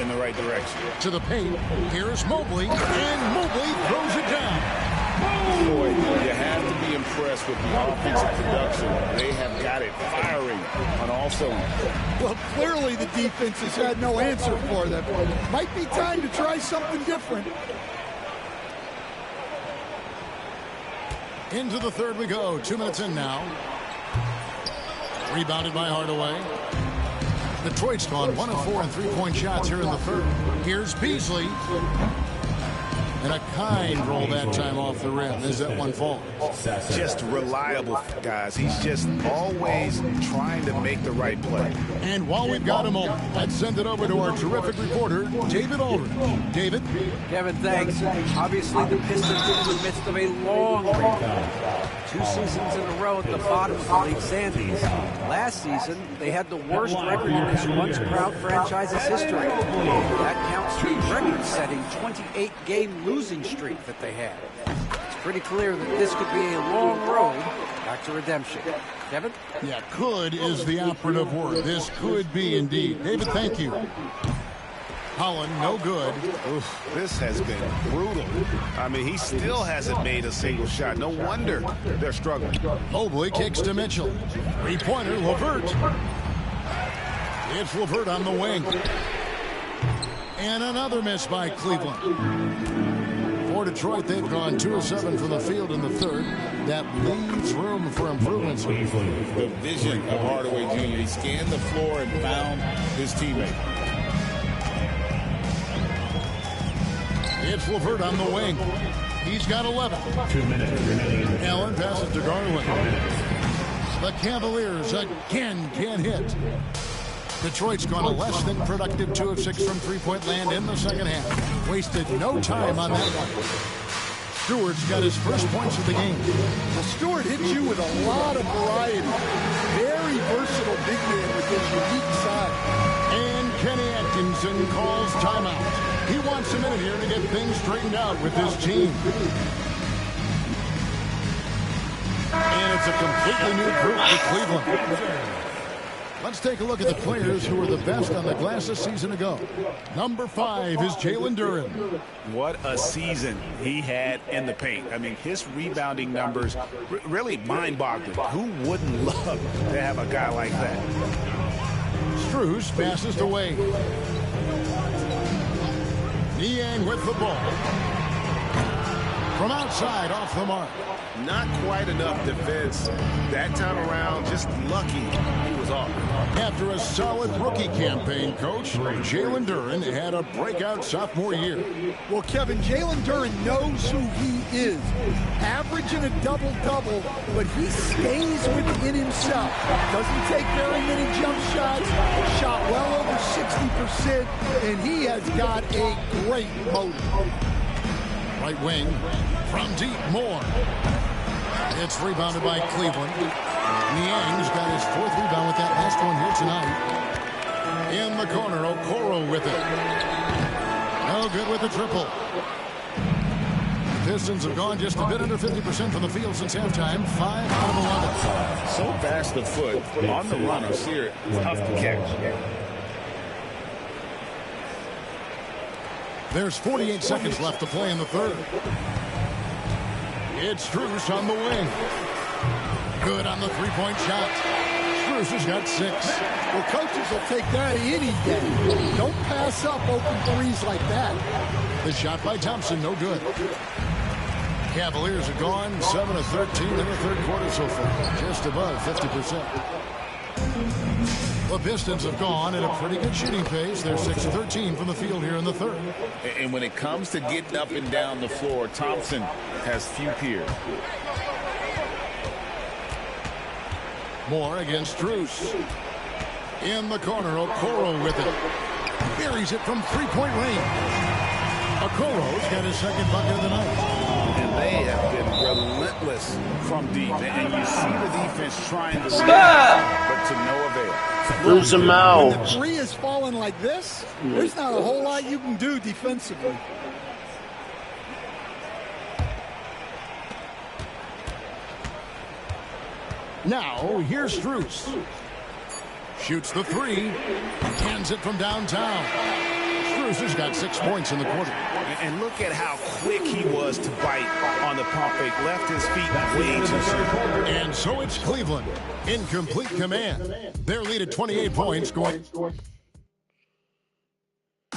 in the right direction. To the paint, here's Mobley, and Mobley throws it down. Boy, you have to be impressed with the offensive production. They have got it firing on all cylinders. Well, clearly the defense has had no answer for them. Might be time to try something different. Into the third we go. 2 minutes in now. Rebounded by Hardaway. Detroit's gone 1 of 4 in three-point shots here in the third. Here's Beasley. And a kind roll that time off the rim as that one falls. Just reliable, guys. He's just always trying to make the right play. And while we've got a moment, let's send it over to our terrific reporter, David Aldridge. David? Kevin, thanks. Obviously, the Pistons are in the midst of a long rebuild. 2 seasons in a row at the bottom of the league standings. Last season, they had the worst record in this once-proud franchise's history. That counts the record-setting 28-game losing streak that they had. It's pretty clear that this could be a long road back to redemption. Kevin? Yeah, could is the operative word. This could be indeed. David, thank you. Holland, no good. Oof, this has been brutal. I mean, he still hasn't made a single shot. No wonder they're struggling. Mobley kicks to Mitchell. Three-pointer, LeVert. It's LeVert on the wing. And another miss by Cleveland. For Detroit, they've gone 2 of 7 from the field in the third. That leaves room for improvements. The vision of Hardaway Jr. He scanned the floor and found his teammate. It's LeVert on the wing. He's got 11. 2 minutes remaining. Allen passes to Garland. The Cavaliers again can't hit. Detroit's gone a less than productive 2 of 6 from three-point land in the second half. Wasted no time on that one. Stewart's got his first points of the game. Well, Stewart hits you with a lot of variety. Very versatile big man with his unique side. And Kenny Atkinson calls timeout. He wants a minute here to get things straightened out with his team. And it's a completely new group for Cleveland. Let's take a look at the players who were the best on the glass a season ago. Number 5 is Jalen Duren. What a season he had in the paint. I mean, his rebounding numbers really mind-boggling. Who wouldn't love to have a guy like that? Strus passes to Wade. Niang with the ball. From outside, off the mark. Not quite enough defense that time around. Just lucky he was off. After a solid rookie campaign, Coach, Jalen Duren had a breakout sophomore year. Well, Kevin, Jalen Duren knows who he is. Averaging a double-double, but he stays within himself. Doesn't take very many jump shots. Shot well over 60%, and he has got a great motor. Right wing, from deep, Moore. It's rebounded by Cleveland. Niang's got his 4th rebound with that last one here tonight. In the corner, Okoro with it. No good with the triple. The Pistons have gone just a bit under 50% from the field since halftime. 5 out of 11. So fast of foot on the run. Sear, tough to catch. There's 48 seconds left to play in the third. It's Strus on the wing. Good on the three-point shot. Strus has got 6. Well, coaches will take that any day. Don't pass up open threes like that. The shot by Thompson, no good. Cavaliers are gone 7 of 13 in the third quarter so far. Just above 50%. The Pistons have gone at a pretty good shooting pace. They're 6 of 13 from the field here in the third. And when it comes to getting up and down the floor, Thompson has few peers. Moore against Strus. In the corner, Okoro with it. Buries it from three-point range. Okoro's got his second bucket of the night. And they have been relentless from deep. And you see the defense trying to Stop! but to no avail. Lose him out. When the three is falling like this, there's not a whole lot you can do defensively. Now, here's Strus. Shoots the 3. Hands it from downtown. Strus has got 6 points in the quarter. And look at how quick he was to bite on the pump fake. Left his feet way too soon. And so it's Cleveland in complete command. Their lead at 28 points going.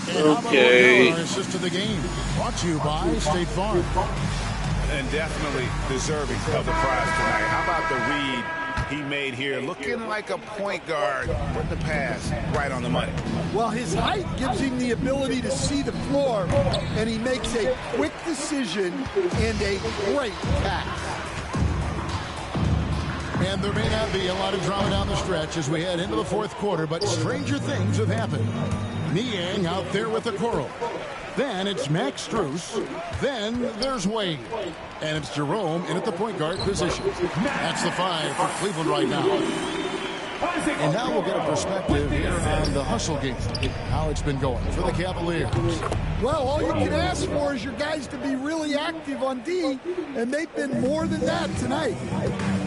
Okay. Our assist to the game. Brought to you by State Farm. And definitely deserving of the prize tonight. How about the read he made here? Looking like a point guard with the pass right on the money. Well, his height gives him the ability to see the floor, and he makes a quick decision and a great pass. And there may not be a lot of drama down the stretch as we head into the fourth quarter, but stranger things have happened. Niang out there with the Okoro. Then it's Max Strus. Then there's Wade. And it's Jerome in at the point guard position. That's the 5 for Cleveland right now. And now we'll get a perspective here on the hustle game, how it's been going for the Cavaliers. Well, all you can ask for is your guys to be really active on D, and they've been more than that tonight.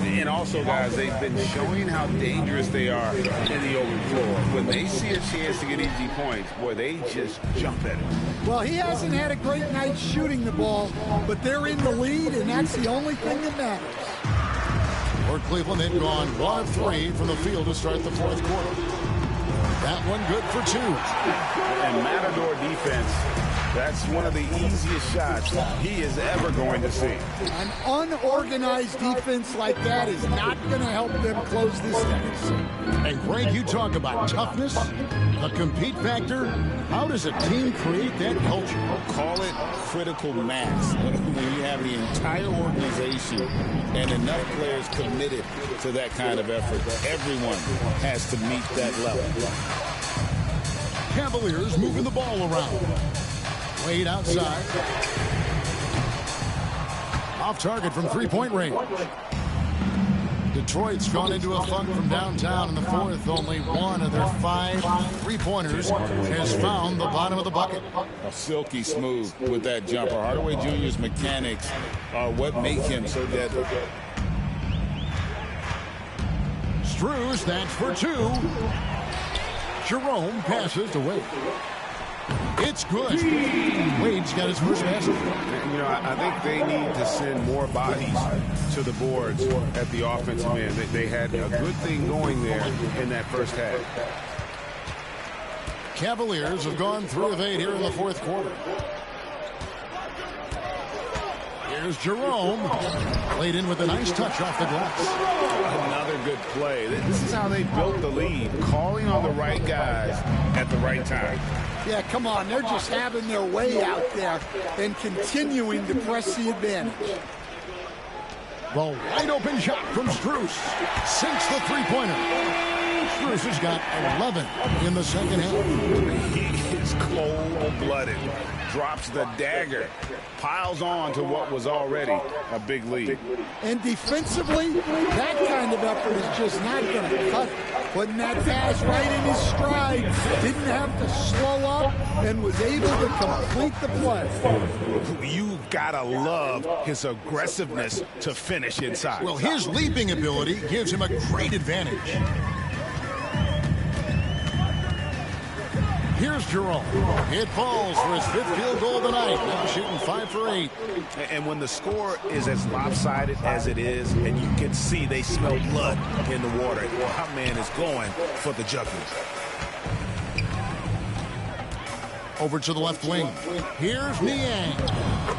And also, guys, they've been showing how dangerous they are in the open floor. When they see a chance to get easy points, boy, they just jump at it. Well, he hasn't had a great night shooting the ball, but they're in the lead, and that's the only thing that matters. For Cleveland, they've gone 1 of 3 from the field to start the fourth quarter. That one good for 2. And Matador defense defense. That's one of the easiest shots he is ever going to see. An unorganized defense like that is not going to help them close this deficit. And Greg, you talk about toughness, the compete factor. How does a team create that culture? Call it critical mass. When you have the entire organization and enough players committed to that kind of effort, everyone has to meet that level. Cavaliers moving the ball around. Wade outside. Off target from three-point range. Detroit's gone into a funk from downtown in the fourth. Only one of their 5 three-pointers has found the bottom of the bucket. Silky smooth with that jumper. Hardaway Jr.'s mechanics are what make him so deadly. Strus, that's for 2. Jerome passes to Wade. It's good. Wade's got his first basket. You know, I think they need to send more bodies to the boards at the offensive end. They had a good thing going there in that first half. Cavaliers have gone 3 of 8 here in the fourth quarter. Here's Jerome. Played in with a nice touch off the glass. Another good play. This is how they built the lead, calling on the right guys at the right time. Yeah, come on. They're just having their way out there and continuing to press the advantage. The wide open shot from Strus. Sinks the three-pointer. Strus has got 11 in the second half. He is cold-blooded. Drops the dagger. Piles on to what was already a big lead. And defensively, that kind of effort is just not going to cut it. Putting that pass right in his stride. Didn't have to slow up and was able to complete the play. You've got to love his aggressiveness to finish inside. Well, his leaping ability gives him a great advantage. Here's Jerome. It falls for his 5th field goal of the night. Now shooting 5 for 8. And when the score is as lopsided as it is, and you can see they smell blood in the water, our man is going for the jugular. Over to the left wing. Here's Niang.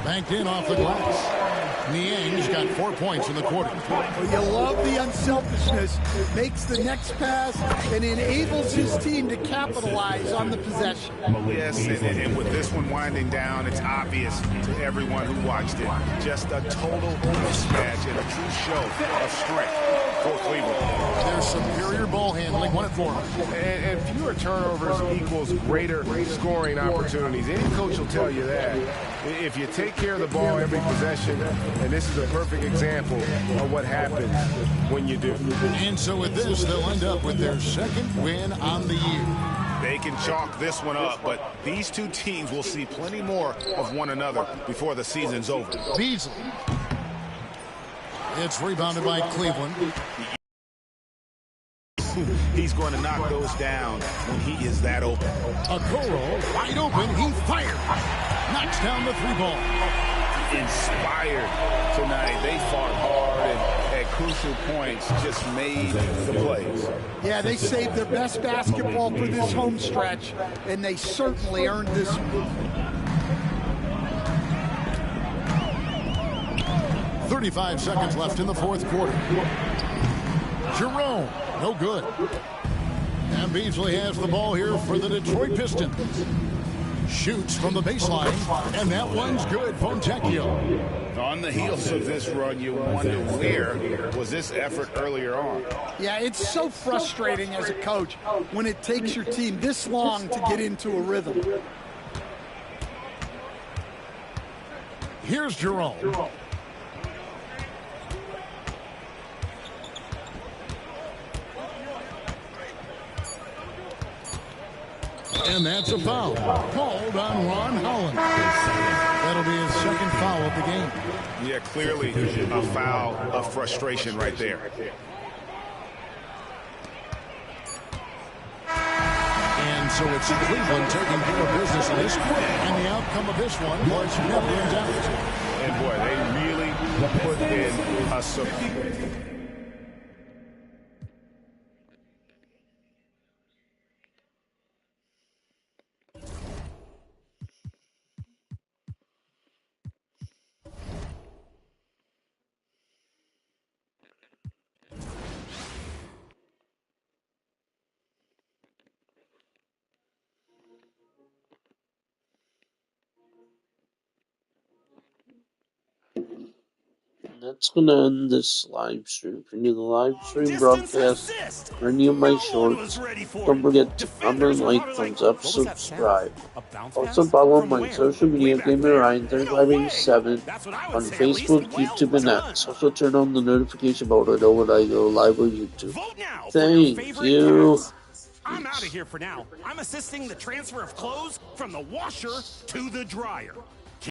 Banked in off the glass. Niang's got 4 points in the quarter. Well, you love the unselfishness. Makes the next pass and enables his team to capitalize on the possession. Yes, and with this one winding down, it's obvious to everyone who watched it. Just a total mismatch and a true show of strength for Cleveland. Their superior ball handling won it for them. And fewer turnovers equals greater scoring opportunities. Any coach will tell you that. If you take care of the ball every possession, and this is a perfect example of what happens when you do. And so with this, they'll end up with their 2nd win on the year. They can chalk this one up, but these two teams will see plenty more of one another before the season's over. Beasley. It's rebounded by Cleveland. He's going to knock those down when he is that open. Okoro, wide open, he fired. Knocks down the 3-ball. Inspired tonight. They fought hard and at crucial points just made the plays. Yeah, they saved their best basketball for this home stretch, and they certainly earned this one. 35 seconds left in the fourth quarter. Jerome, no good. And Beasley has the ball here for the Detroit Pistons. Shoots from the baseline, and that one's good. Fontecchio. On the heels of this run, you wonder where was this effort earlier on. Yeah, it's so frustrating as a coach when it takes your team this long to get into a rhythm. Here's Jerome. And that's a foul called on Ron Holland. That'll be his 2nd foul of the game. Yeah, clearly a foul of frustration right there. And so it's Cleveland taking care of business in this quarter. And the outcome of this one was never in doubt. And boy, they really put in a support. that's going to end this live stream. For any of the live stream broadcast or any of my shorts, don't forget to comment, like, thumbs up, subscribe. Also follow my social media, Gamer Ryan 3587 on Facebook, YouTube, and X. Also turn on the notification bell to know when I go live on YouTube. Thank you. I'm out of here for now. I'm assisting the transfer of clothes from the washer to the dryer.